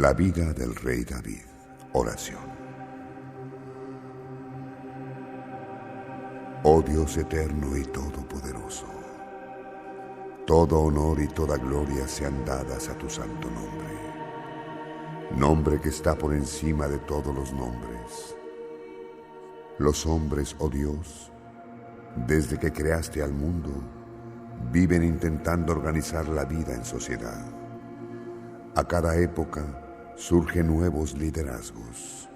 La vida del rey David. Oración. Oh Dios eterno y todopoderoso, todo honor y toda gloria sean dadas a tu santo nombre, nombre que está por encima de todos los nombres. Los hombres, oh Dios, desde que creaste al mundo, viven intentando organizar la vida en sociedad. A cada época surgen nuevos liderazgos,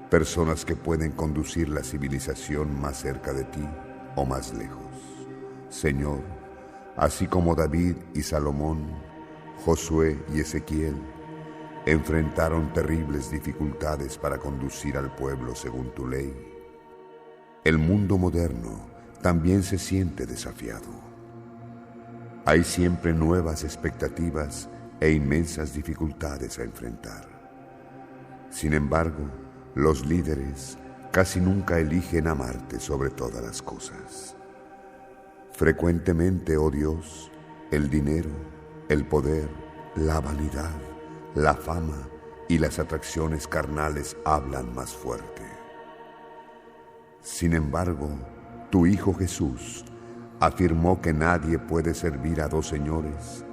personas que pueden conducir la civilización más cerca de ti o más lejos. Señor, así como David y Salomón, Josué y Ezequiel enfrentaron terribles dificultades para conducir al pueblo según tu ley, el mundo moderno también se siente desafiado. Hay siempre nuevas expectativas e inmensas dificultades a enfrentar. Sin embargo, los líderes casi nunca eligen amarte sobre todas las cosas. Frecuentemente, oh Dios, el dinero, el poder, la vanidad, la fama y las atracciones carnales hablan más fuerte. Sin embargo, tu Hijo Jesús afirmó que nadie puede servir a dos señores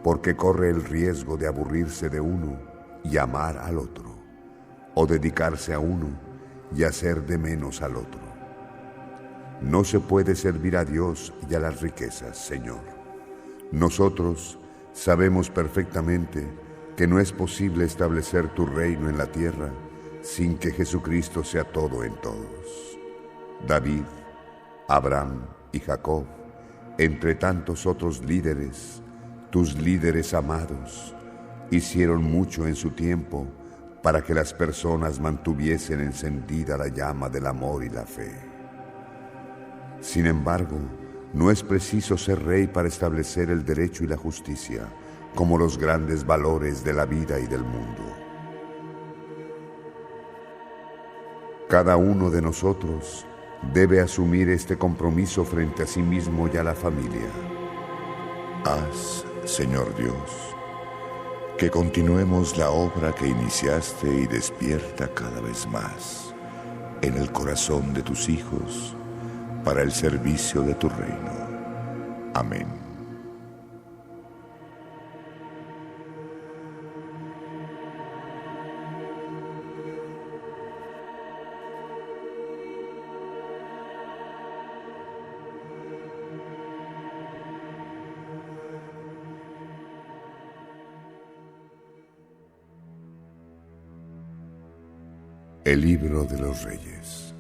porque corre el riesgo de aburrirse de uno y amar al otro, o dedicarse a uno y hacer de menos al otro. No se puede servir a Dios y a las riquezas, Señor. Nosotros sabemos perfectamente que no es posible establecer tu reino en la tierra sin que Jesucristo sea todo en todos. David, Abraham y Jacob, entre tantos otros líderes, tus líderes amados, hicieron mucho en su tiempo para que las personas mantuviesen encendida la llama del amor y la fe. Sin embargo, no es preciso ser rey para establecer el derecho y la justicia como los grandes valores de la vida y del mundo. Cada uno de nosotros debe asumir este compromiso frente a sí mismo y a la familia. Haz, Señor Dios, que continuemos la obra que iniciaste y despierta cada vez más en el corazón de tus hijos para el servicio de tu reino. Amén. El libro de los Reyes.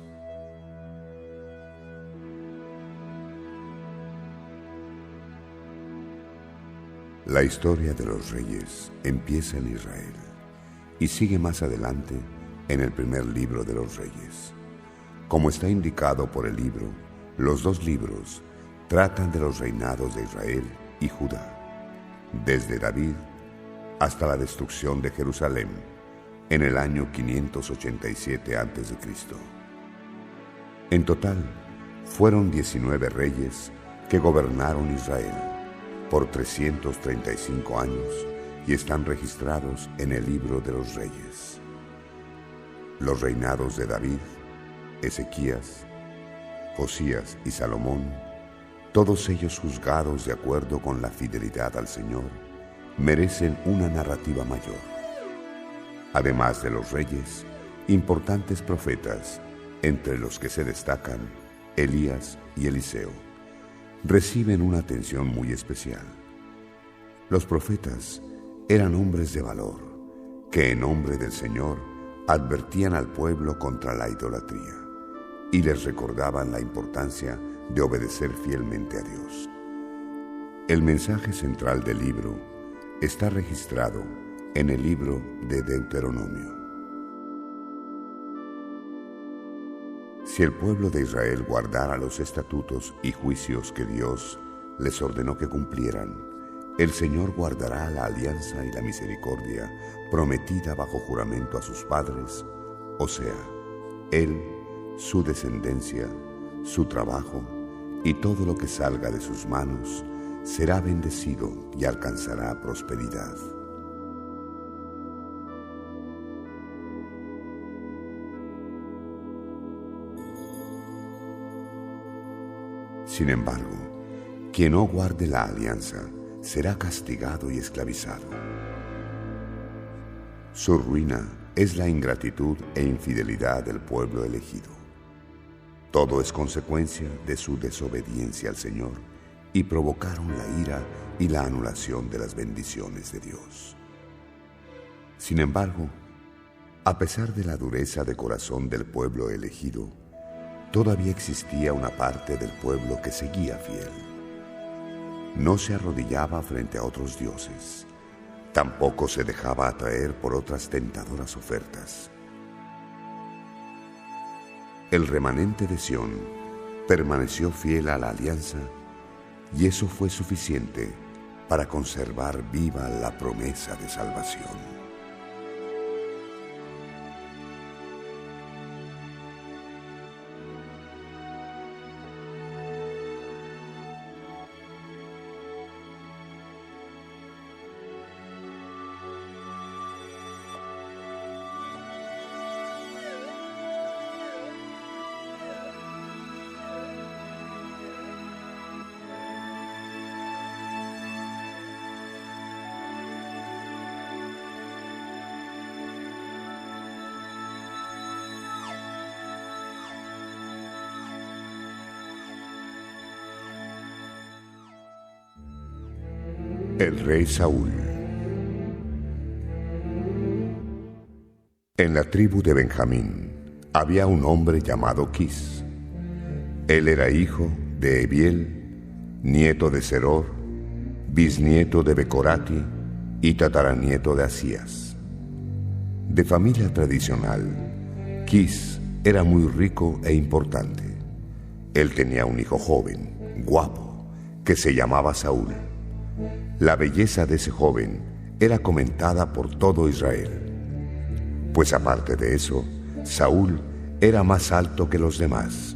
La historia de los reyes empieza en Israel y sigue más adelante en el primer libro de los Reyes. Como está indicado por el libro, los dos libros tratan de los reinados de Israel y Judá, desde David hasta la destrucción de Jerusalén en el año 587 a.C. En total, fueron 19 reyes que gobernaron Israel por 335 años y están registrados en el libro de los Reyes. Los reinados de David, Ezequías, Josías y Salomón, todos ellos juzgados de acuerdo con la fidelidad al Señor, merecen una narrativa mayor. Además de los reyes, importantes profetas, entre los que se destacan Elías y Eliseo, reciben una atención muy especial. Los profetas eran hombres de valor, que en nombre del Señor advertían al pueblo contra la idolatría y les recordaban la importancia de obedecer fielmente a Dios. El mensaje central del libro está registrado en el libro de Deuteronomio. Si el pueblo de Israel guardara los estatutos y juicios que Dios les ordenó que cumplieran, el Señor guardará la alianza y la misericordia prometida bajo juramento a sus padres, o sea, Él, su descendencia, su trabajo y todo lo que salga de sus manos será bendecido y alcanzará prosperidad. Sin embargo, quien no guarde la alianza será castigado y esclavizado. Su ruina es la ingratitud e infidelidad del pueblo elegido. Todo es consecuencia de su desobediencia al Señor y provocaron la ira y la anulación de las bendiciones de Dios. Sin embargo, a pesar de la dureza de corazón del pueblo elegido, todavía existía una parte del pueblo que seguía fiel. No se arrodillaba frente a otros dioses, tampoco se dejaba atraer por otras tentadoras ofertas. El remanente de Sión permaneció fiel a la alianza y eso fue suficiente para conservar viva la promesa de salvación. El rey Saúl. En la tribu de Benjamín había un hombre llamado Quis. Él era hijo de Ebiel, nieto de Seror, bisnieto de Becorati y tataranieto de Asías. De familia tradicional, Quis era muy rico e importante. Él tenía un hijo joven, guapo, que se llamaba Saúl. La belleza de ese joven era comentada por todo Israel. Pues aparte de eso, Saúl era más alto que los demás,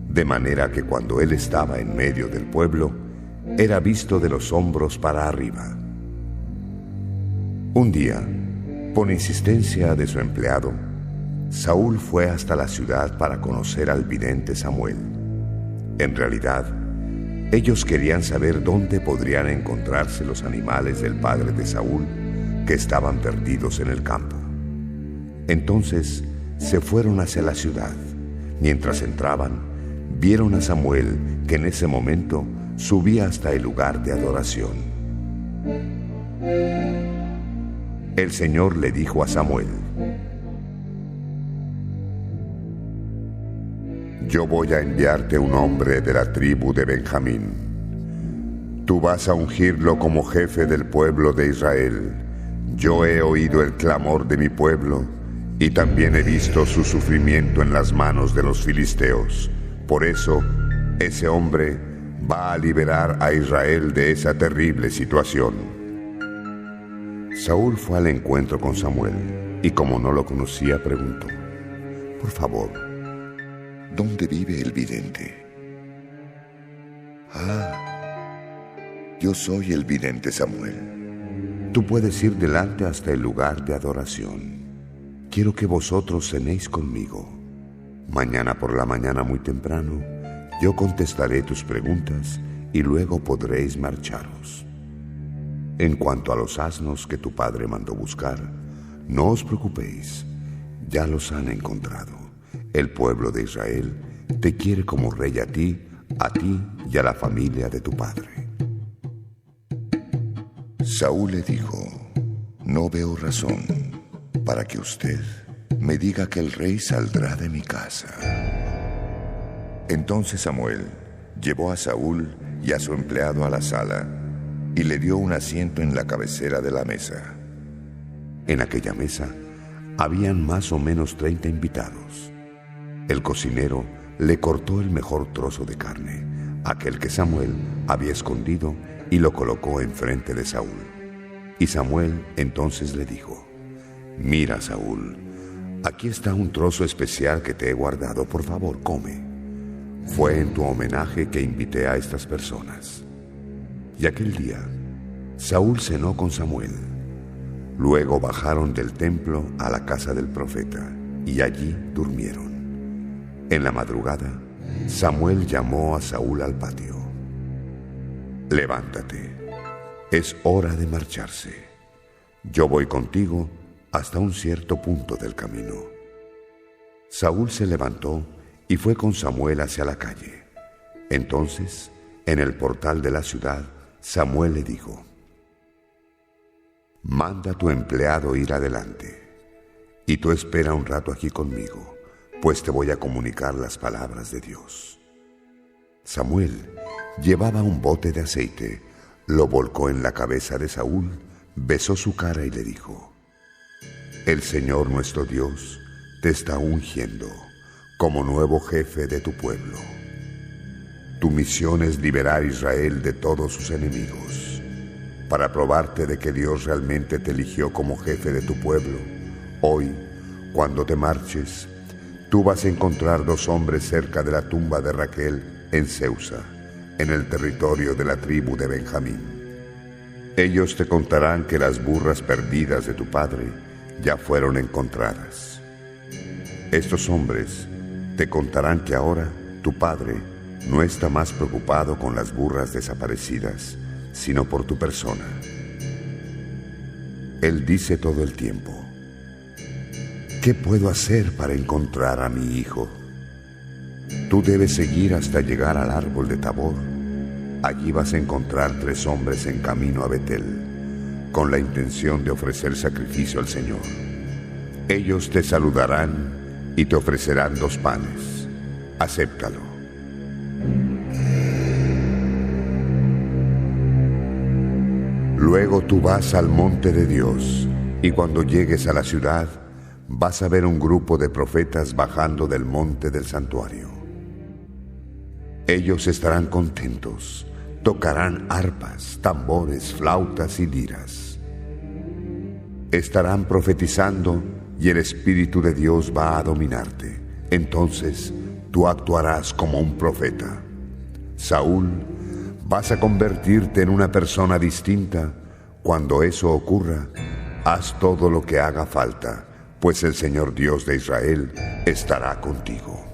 de manera que cuando él estaba en medio del pueblo, era visto de los hombros para arriba. Un día, por insistencia de su empleado, Saúl fue hasta la ciudad para conocer al vidente Samuel. En realidad, ellos querían saber dónde podrían encontrarse los animales del padre de Saúl que estaban perdidos en el campo. Entonces se fueron hacia la ciudad. Mientras entraban, vieron a Samuel que en ese momento subía hasta el lugar de adoración. El Señor le dijo a Samuel: Yo voy a enviarte un hombre de la tribu de Benjamín. Tú vas a ungirlo como jefe del pueblo de Israel. Yo he oído el clamor de mi pueblo y también he visto su sufrimiento en las manos de los filisteos. Por eso, ese hombre va a liberar a Israel de esa terrible situación. Saúl fue al encuentro con Samuel y como no lo conocía, preguntó: Por favor, ¿dónde vive el vidente? Yo soy el vidente Samuel. Tú puedes ir delante hasta el lugar de adoración. Quiero que vosotros cenéis conmigo. Mañana por la mañana muy temprano, yo contestaré tus preguntas y luego podréis marcharos. En cuanto a los asnos que tu padre mandó buscar, no os preocupéis, ya los han encontrado. El pueblo de Israel te quiere como rey a ti y a la familia de tu padre. Saúl le dijo: No veo razón para que usted me diga que el rey saldrá de mi casa. Entonces Samuel llevó a Saúl y a su empleado a la sala y le dio un asiento en la cabecera de la mesa. En aquella mesa habían más o menos 30 invitados. El cocinero le cortó el mejor trozo de carne, aquel que Samuel había escondido, y lo colocó enfrente de Saúl. Y Samuel entonces le dijo: Mira, Saúl, aquí está un trozo especial que te he guardado, por favor, come. Fue en tu homenaje que invité a estas personas. Y aquel día, Saúl cenó con Samuel. Luego bajaron del templo a la casa del profeta, y allí durmieron. En la madrugada, Samuel llamó a Saúl al patio. Levántate, es hora de marcharse. Yo voy contigo hasta un cierto punto del camino. Saúl se levantó y fue con Samuel hacia la calle. Entonces, en el portal de la ciudad, Samuel le dijo: manda a tu empleado ir adelante, y tú espera un rato aquí conmigo, pues te voy a comunicar las palabras de Dios. Samuel llevaba un bote de aceite, lo volcó en la cabeza de Saúl, besó su cara y le dijo: el Señor nuestro Dios te está ungiendo como nuevo jefe de tu pueblo. Tu misión es liberar a Israel de todos sus enemigos. Para probarte de que Dios realmente te eligió como jefe de tu pueblo, hoy, cuando te marches, tú vas a encontrar 2 hombres cerca de la tumba de Raquel en Seusa, en el territorio de la tribu de Benjamín. Ellos te contarán que las burras perdidas de tu padre ya fueron encontradas. Estos hombres te contarán que ahora tu padre no está más preocupado con las burras desaparecidas, sino por tu persona. Él dice todo el tiempo: ¿qué puedo hacer para encontrar a mi hijo? Tú debes seguir hasta llegar al árbol de Tabor. Allí vas a encontrar 3 hombres en camino a Betel, con la intención de ofrecer sacrificio al Señor. Ellos te saludarán y te ofrecerán 2 panes. Acéptalo. Luego tú vas al monte de Dios, y cuando llegues a la ciudad, vas a ver un grupo de profetas bajando del monte del santuario. Ellos estarán contentos, tocarán arpas, tambores, flautas y liras. Estarán profetizando y el Espíritu de Dios va a dominarte. Entonces tú actuarás como un profeta. Saúl, vas a convertirte en una persona distinta. Cuando eso ocurra, haz todo lo que haga falta, pues el Señor Dios de Israel estará contigo.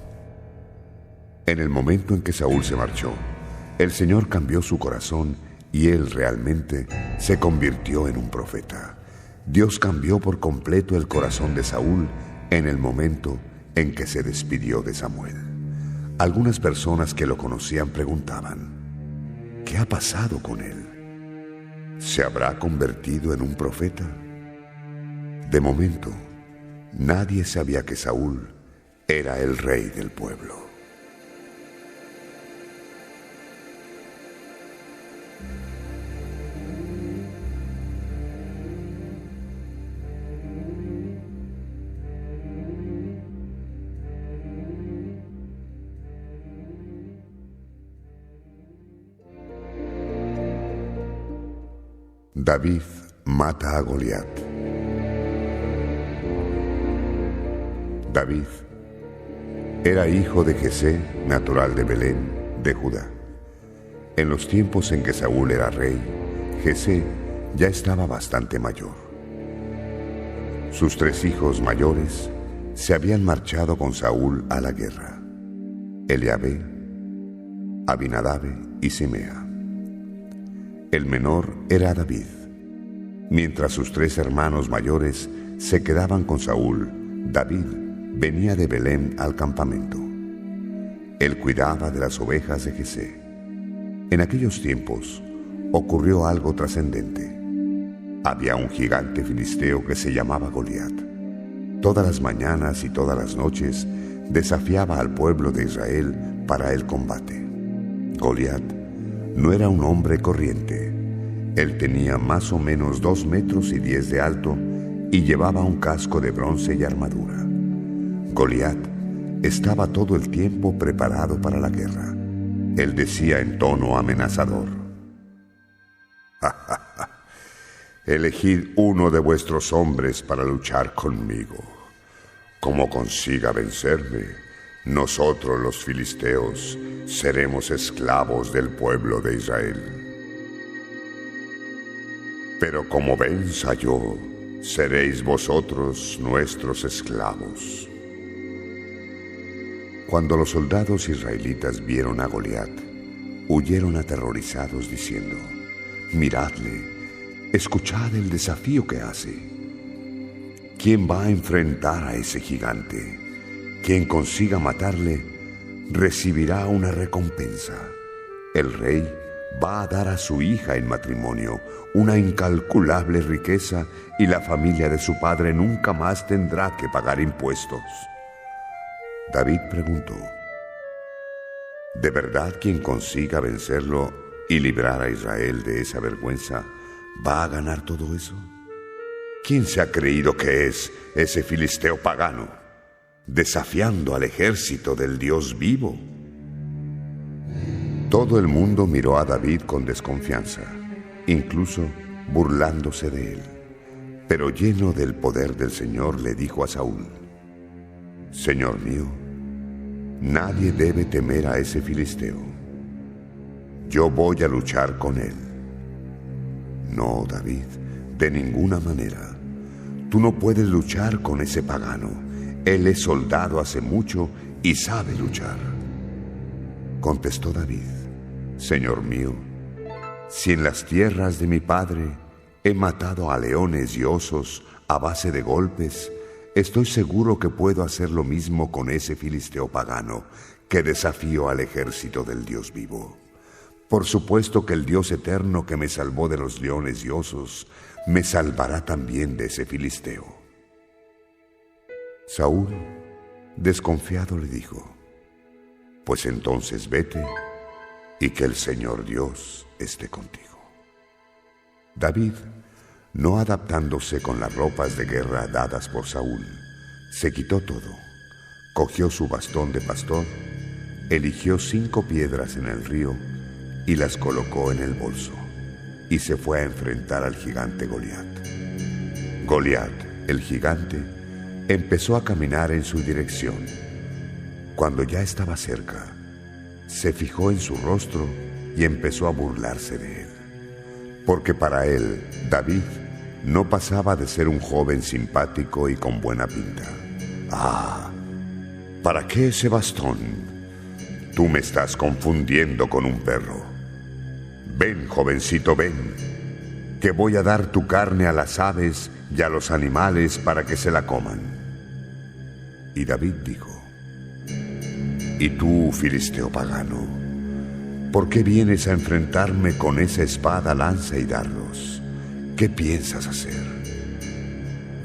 En el momento en que Saúl se marchó, el Señor cambió su corazón y él realmente se convirtió en un profeta. Dios cambió por completo el corazón de Saúl en el momento en que se despidió de Samuel. Algunas personas que lo conocían preguntaban: ¿qué ha pasado con él? ¿Se habrá convertido en un profeta? De momento, nadie sabía que Saúl era el rey del pueblo. David mata a Goliat. David era hijo de Jesé, natural de Belén, de Judá. En los tiempos en que Saúl era rey, Jesé ya estaba bastante mayor. Sus 3 hijos mayores se habían marchado con Saúl a la guerra: Eliabé, Abinadabe y Simea. El menor era David. Mientras sus 3 hermanos mayores se quedaban con Saúl, David venía de Belén al campamento. Él cuidaba de las ovejas de Jesé. En aquellos tiempos ocurrió algo trascendente. Había un gigante filisteo que se llamaba Goliat. Todas las mañanas y todas las noches desafiaba al pueblo de Israel para el combate. Goliat no era un hombre corriente. Él tenía más o menos 2 metros y 10 de alto y llevaba un casco de bronce y armadura. Goliat estaba todo el tiempo preparado para la guerra. Él decía en tono amenazador: elegid uno de vuestros hombres para luchar conmigo. Como consiga vencerme, nosotros los filisteos seremos esclavos del pueblo de Israel. Pero como venza yo, seréis vosotros nuestros esclavos. Cuando los soldados israelitas vieron a Goliat, huyeron aterrorizados diciendo: miradle, escuchad el desafío que hace. ¿Quién va a enfrentar a ese gigante? Quien consiga matarle recibirá una recompensa. El rey va a dar a su hija en matrimonio una incalculable riqueza y la familia de su padre nunca más tendrá que pagar impuestos. David preguntó: ¿de verdad quien consiga vencerlo y librar a Israel de esa vergüenza va a ganar todo eso? ¿Quién se ha creído que es ese filisteo pagano, desafiando al ejército del Dios vivo? Todo el mundo miró a David con desconfianza, incluso burlándose de él. Pero lleno del poder del Señor le dijo a Saúl: Señor mío, nadie debe temer a ese filisteo. Yo voy a luchar con él. No, David, de ninguna manera. Tú no puedes luchar con ese pagano. Él es soldado hace mucho y sabe luchar. Contestó David: Señor mío, si en las tierras de mi padre he matado a leones y osos a base de golpes, estoy seguro que puedo hacer lo mismo con ese filisteo pagano que desafío al ejército del Dios vivo. Por supuesto que el Dios eterno que me salvó de los leones y osos me salvará también de ese filisteo. Saúl, desconfiado, le dijo: Pues entonces vete y que el Señor Dios esté contigo. David, no adaptándose con las ropas de guerra dadas por Saúl, se quitó todo, cogió su bastón de pastor, eligió 5 piedras en el río y las colocó en el bolso, y se fue a enfrentar al gigante Goliat. Goliat, el gigante, empezó a caminar en su dirección. Cuando ya estaba cerca, se fijó en su rostro y empezó a burlarse de él, porque para él, David, no pasaba de ser un joven simpático y con buena pinta. Ah, ¿para qué ese bastón? Tú me estás confundiendo con un perro. Ven, jovencito, ven, que voy a dar tu carne a las aves y a los animales para que se la coman. Y David dijo: ¿Y tú, filisteo pagano, por qué vienes a enfrentarme con esa espada, lanza y dardos? ¿Qué piensas hacer?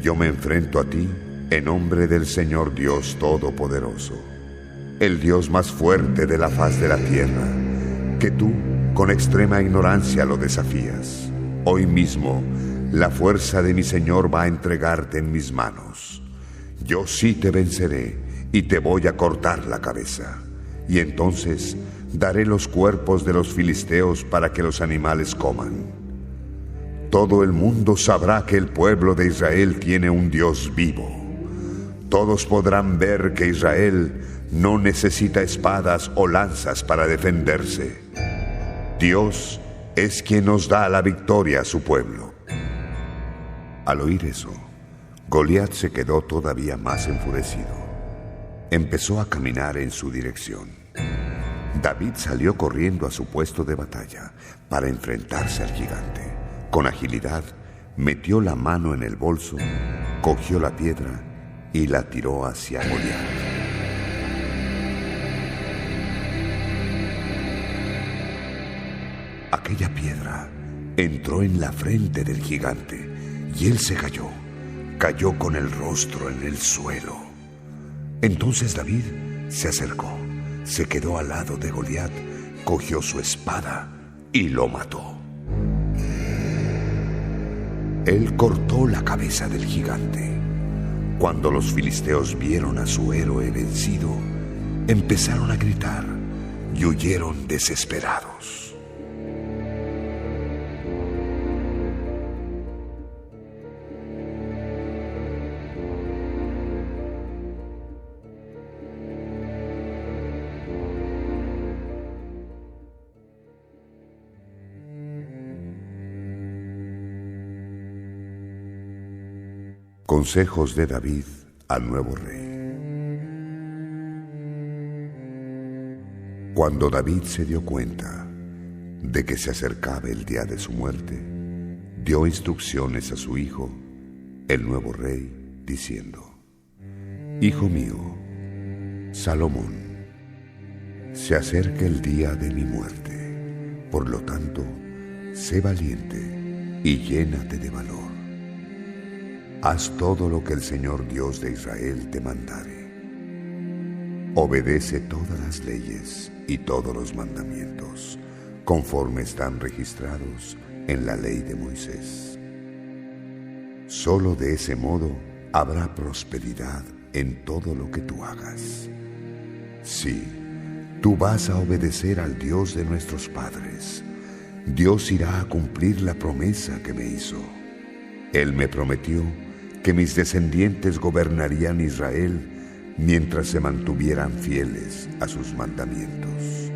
Yo me enfrento a ti en nombre del Señor Dios Todopoderoso, el Dios más fuerte de la faz de la tierra, que tú con extrema ignorancia lo desafías. Hoy mismo la fuerza de mi Señor va a entregarte en mis manos. Yo sí te venceré y te voy a cortar la cabeza, y entonces daré los cuerpos de los filisteos para que los animales coman. Todo el mundo sabrá que el pueblo de Israel tiene un Dios vivo. Todos podrán ver que Israel no necesita espadas o lanzas para defenderse. Dios es quien nos da la victoria a su pueblo. Al oír eso, Goliat se quedó todavía más enfurecido. Empezó a caminar en su dirección. David salió corriendo a su puesto de batalla para enfrentarse al gigante. Con agilidad, metió la mano en el bolso, cogió la piedra y la tiró hacia Goliat. Aquella piedra entró en la frente del gigante y él se cayó con el rostro en el suelo. Entonces David se acercó, se quedó al lado de Goliat, cogió su espada y lo mató. Él cortó la cabeza del gigante. Cuando los filisteos vieron a su héroe vencido, empezaron a gritar y huyeron desesperados. Consejos de David al nuevo rey. Cuando David se dio cuenta de que se acercaba el día de su muerte, dio instrucciones a su hijo, el nuevo rey, diciendo: Hijo mío, Salomón, se acerca el día de mi muerte, por lo tanto, sé valiente y llénate de valor. Haz todo lo que el Señor Dios de Israel te mandare. Obedece todas las leyes y todos los mandamientos, conforme están registrados en la ley de Moisés. Solo de ese modo habrá prosperidad en todo lo que tú hagas. Sí, tú vas a obedecer al Dios de nuestros padres. Dios irá a cumplir la promesa que me hizo. Él me prometió que mis descendientes gobernarían Israel mientras se mantuvieran fieles a sus mandamientos.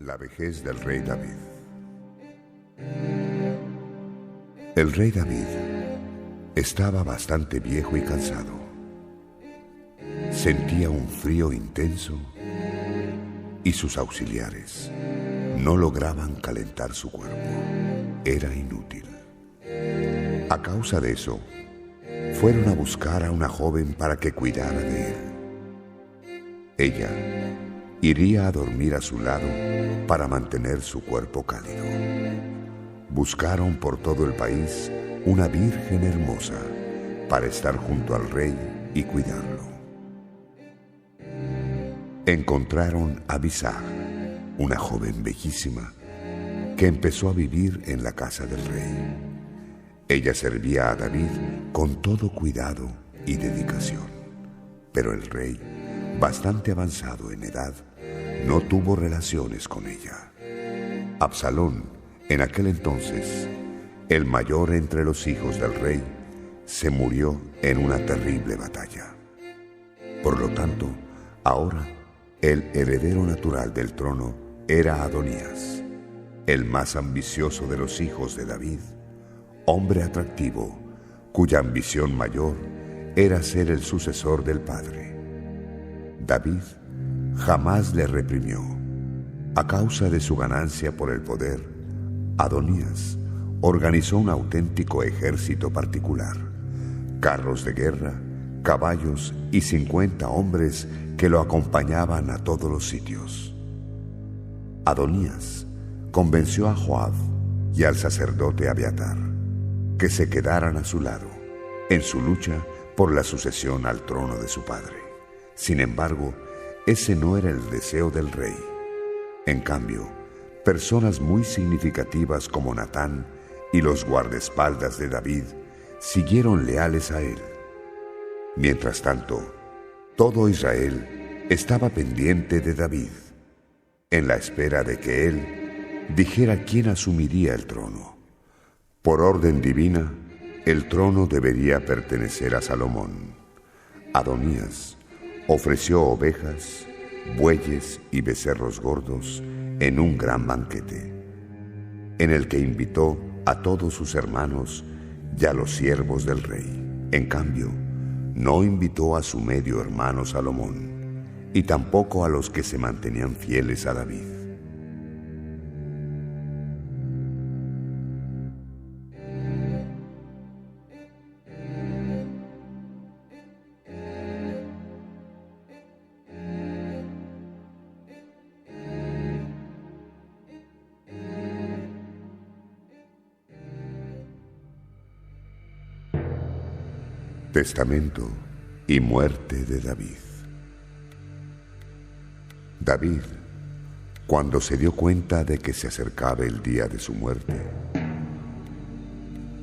La vejez del rey David. El rey David estaba bastante viejo y cansado. Sentía un frío intenso y sus auxiliares no lograban calentar su cuerpo. Era inútil. A causa de eso, fueron a buscar a una joven para que cuidara de él. Ella iría a dormir a su lado para mantener su cuerpo cálido. Buscaron por todo el país una virgen hermosa para estar junto al rey y cuidarlo. Encontraron a Abisag, una joven bellísima, que empezó a vivir en la casa del rey. Ella servía a David con todo cuidado y dedicación, pero el rey, bastante avanzado en edad, no tuvo relaciones con ella. Absalón, en aquel entonces, el mayor entre los hijos del rey, se murió en una terrible batalla. Por lo tanto, ahora el heredero natural del trono era Adonías, el más ambicioso de los hijos de David, hombre atractivo, cuya ambición mayor era ser el sucesor del padre. David jamás le reprimió. A causa de su ganancia por el poder, Adonías organizó un auténtico ejército particular, carros de guerra, caballos y 50 hombres que lo acompañaban a todos los sitios. Adonías convenció a Joab y al sacerdote Abiatar que se quedaran a su lado en su lucha por la sucesión al trono de su padre. Sin embargo, ese no era el deseo del rey. En cambio, personas muy significativas como Natán y los guardaespaldas de David siguieron leales a él. Mientras tanto, todo Israel estaba pendiente de David, en la espera de que él dijera quién asumiría el trono. Por orden divina, el trono debería pertenecer a Salomón. Adonías ofreció ovejas, bueyes y becerros gordos en un gran banquete, en el que invitó a todos sus hermanos y a los siervos del rey. En cambio, no invitó a su medio hermano Salomón, y tampoco a los que se mantenían fieles a David. Testamento y muerte de David. David, cuando se dio cuenta de que se acercaba el día de su muerte,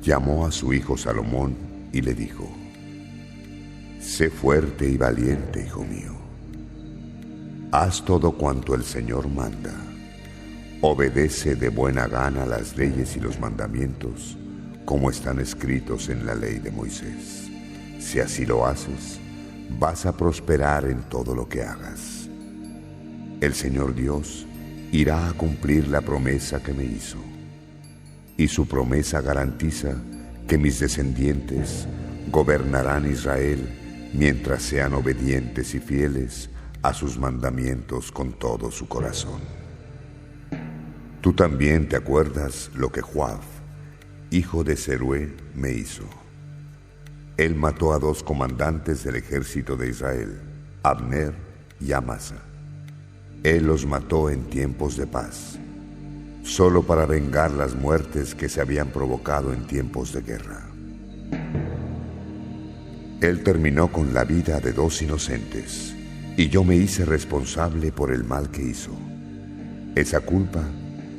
llamó a su hijo Salomón y le dijo: Sé fuerte y valiente, hijo mío. Haz todo cuanto el Señor manda. Obedece de buena gana las leyes y los mandamientos, como están escritos en la ley de Moisés. Si así lo haces, vas a prosperar en todo lo que hagas. el Señor Dios irá a cumplir la promesa que me hizo. Y su promesa garantiza que mis descendientes gobernarán Israel mientras sean obedientes y fieles a sus mandamientos con todo su corazón. Tú también te acuerdas lo que Joab, hijo de Zerué, me hizo. Él mató a 2 comandantes del ejército de Israel, Abner y Amasa. Él los mató en tiempos de paz, solo para vengar las muertes que se habían provocado en tiempos de guerra. Él terminó con la vida de 2 inocentes, y yo me hice responsable por el mal que hizo. Esa culpa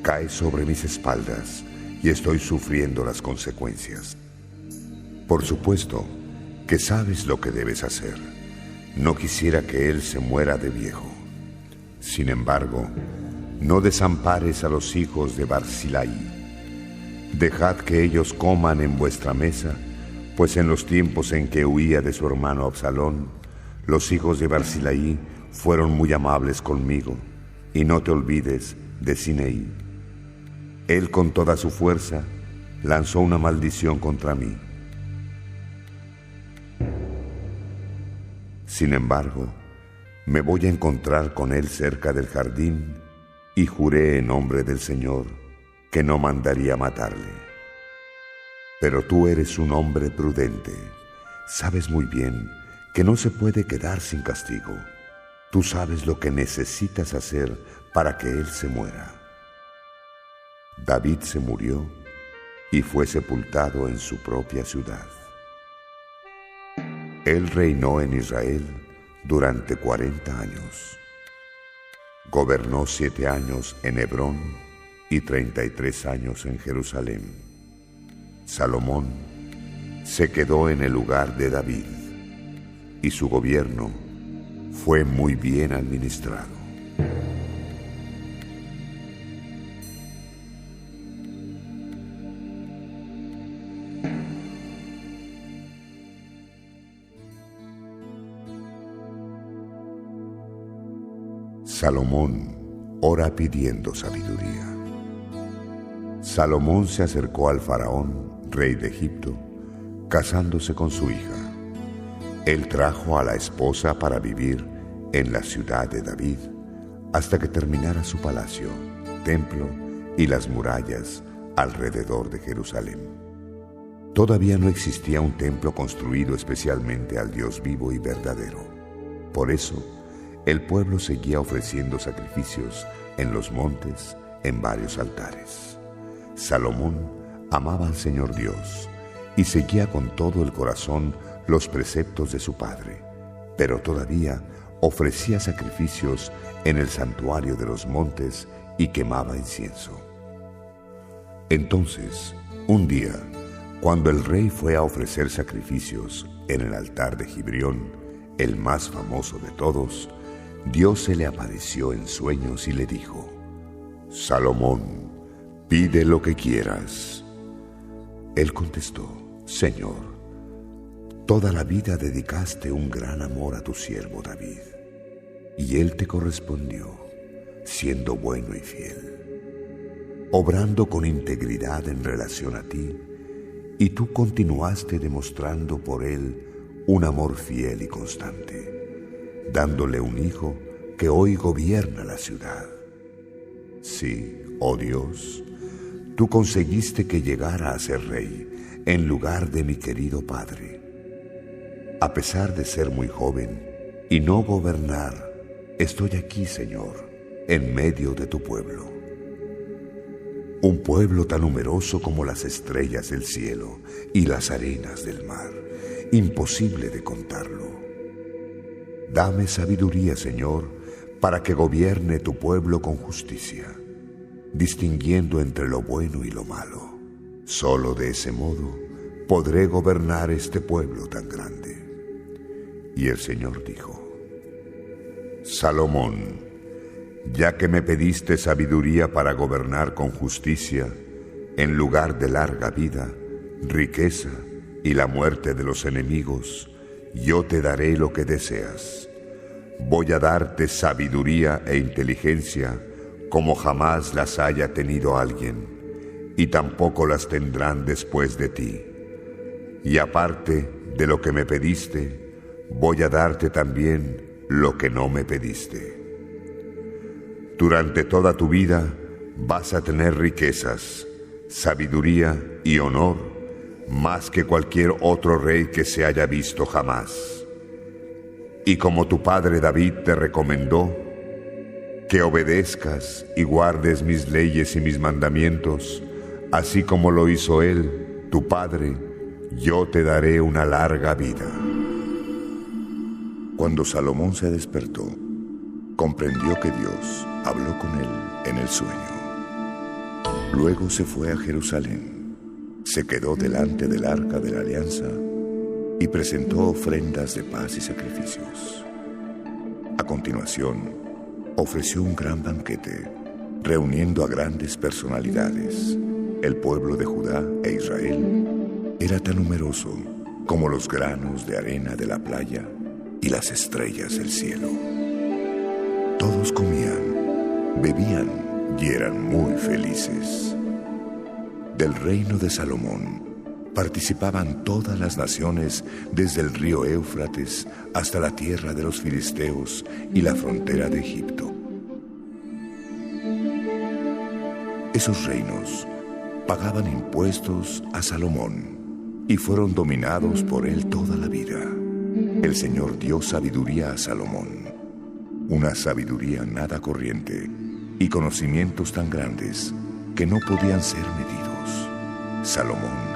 cae sobre mis espaldas y estoy sufriendo las consecuencias. Por supuesto que sabes lo que debes hacer. No quisiera que él se muera de viejo. Sin embargo, no desampares a los hijos de Barzilai. Dejad que ellos coman en vuestra mesa, pues en los tiempos en que huía de su hermano Absalón, los hijos de Barzilai fueron muy amables conmigo, y no te olvides de Simei. Él con toda su fuerza lanzó una maldición contra mí. Sin embargo, me voy a encontrar con él cerca del jardín y juré en nombre del Señor que no mandaría matarle. Pero tú eres un hombre prudente, sabes muy bien que no se puede quedar sin castigo. Tú sabes lo que necesitas hacer para que él se muera. David se murió y fue sepultado en su propia ciudad. Él reinó en Israel durante 40 años. Gobernó 7 años en Hebrón y 33 años en Jerusalén. Salomón se quedó en el lugar de David, y su gobierno fue muy bien administrado. Salomón ora pidiendo sabiduría. Salomón se acercó al faraón, rey de Egipto, casándose con su hija. Él trajo a la esposa para vivir en la ciudad de David hasta que terminara su palacio, templo y las murallas alrededor de Jerusalén. Todavía no existía un templo construido especialmente al Dios vivo y verdadero. Por eso, el pueblo seguía ofreciendo sacrificios en los montes, en varios altares. Salomón amaba al Señor Dios y seguía con todo el corazón los preceptos de su padre, pero todavía ofrecía sacrificios en el santuario de los montes y quemaba incienso. Entonces, un día, cuando el rey fue a ofrecer sacrificios en el altar de Gibeón, el más famoso de todos, Dios se le apareció en sueños y le dijo: Salomón, pide lo que quieras. Él contestó: Señor, toda la vida dedicaste un gran amor a tu siervo David, y él te correspondió, siendo bueno y fiel, obrando con integridad en relación a ti, y tú continuaste demostrando por él un amor fiel y constante, dándole un hijo que hoy gobierna la ciudad. Sí, oh Dios, tú conseguiste que llegara a ser rey en lugar de mi querido padre. A pesar de ser muy joven y no gobernar, estoy aquí, Señor, en medio de tu pueblo. Un pueblo tan numeroso como las estrellas del cielo y las arenas del mar, imposible de contarlo. Dame sabiduría, Señor, para que gobierne tu pueblo con justicia, distinguiendo entre lo bueno y lo malo. Solo de ese modo podré gobernar este pueblo tan grande. Y el Señor dijo: Salomón, ya que me pediste sabiduría para gobernar con justicia, en lugar de larga vida, riqueza y la muerte de los enemigos, yo te daré lo que deseas. Voy a darte sabiduría e inteligencia como jamás las haya tenido alguien, y tampoco las tendrán después de ti. Y aparte de lo que me pediste, voy a darte también lo que no me pediste. Durante toda tu vida vas a tener riquezas, sabiduría y honor, más que cualquier otro rey que se haya visto jamás. Y como tu padre David te recomendó, que obedezcas y guardes mis leyes y mis mandamientos, así como lo hizo él, tu padre, yo te daré una larga vida. Cuando Salomón se despertó, comprendió que Dios habló con él en el sueño. Luego se fue a Jerusalén, se quedó delante del arca de la alianza y presentó ofrendas de paz y sacrificios. A continuación, ofreció un gran banquete, reuniendo a grandes personalidades. El pueblo de Judá e Israel era tan numeroso como los granos de arena de la playa y las estrellas del cielo. Todos comían, bebían y eran muy felices. Del reino de Salomón participaban todas las naciones, desde el río Éufrates hasta la tierra de los filisteos y la frontera de Egipto. Esos reinos pagaban impuestos a Salomón y fueron dominados por él toda la vida. El Señor dio sabiduría a Salomón, una sabiduría nada corriente y conocimientos tan grandes que no podían ser medidos. Salomón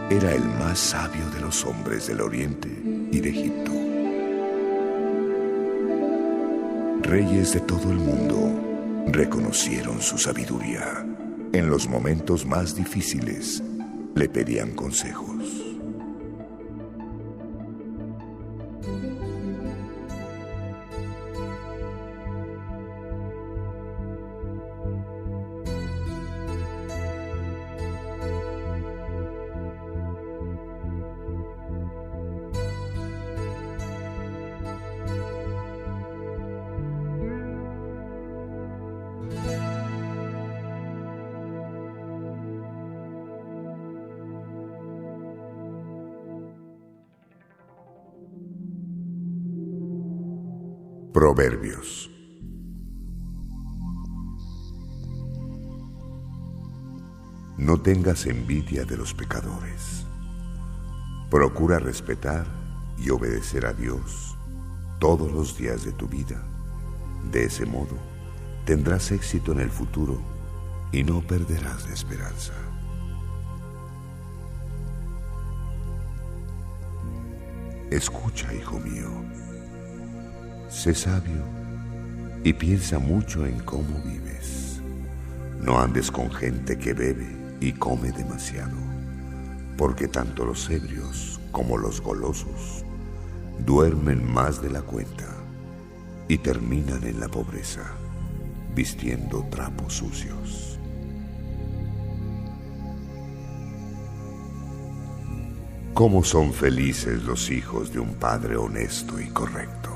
era el más sabio de los hombres del Oriente y de Egipto. Reyes de todo el mundo reconocieron su sabiduría. En los momentos más difíciles le pedían consejos. Proverbios. No tengas envidia de los pecadores. Procura respetar y obedecer a Dios todos los días de tu vida. De ese modo, tendrás éxito en el futuro y no perderás la esperanza. Escucha, hijo mío. Sé sabio y piensa mucho en cómo vives. No andes con gente que bebe y come demasiado, porque tanto los ebrios como los golosos duermen más de la cuenta y terminan en la pobreza, vistiendo trapos sucios. ¿Cómo son felices los hijos de un padre honesto y correcto?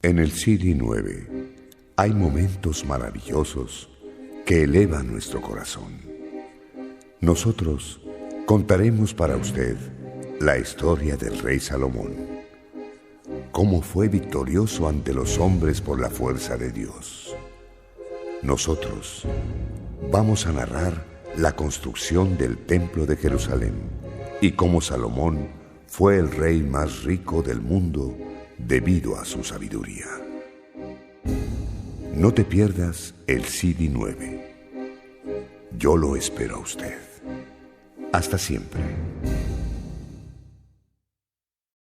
En el CD 9 hay momentos maravillosos que elevan nuestro corazón. Nosotros contaremos para usted la historia del rey Salomón, cómo fue victorioso ante los hombres por la fuerza de Dios. Nosotros vamos a narrar la construcción del templo de Jerusalén y cómo Salomón fue el rey más rico del mundo debido a su sabiduría. No te pierdas el CD 9. Yo lo espero a usted. Hasta siempre.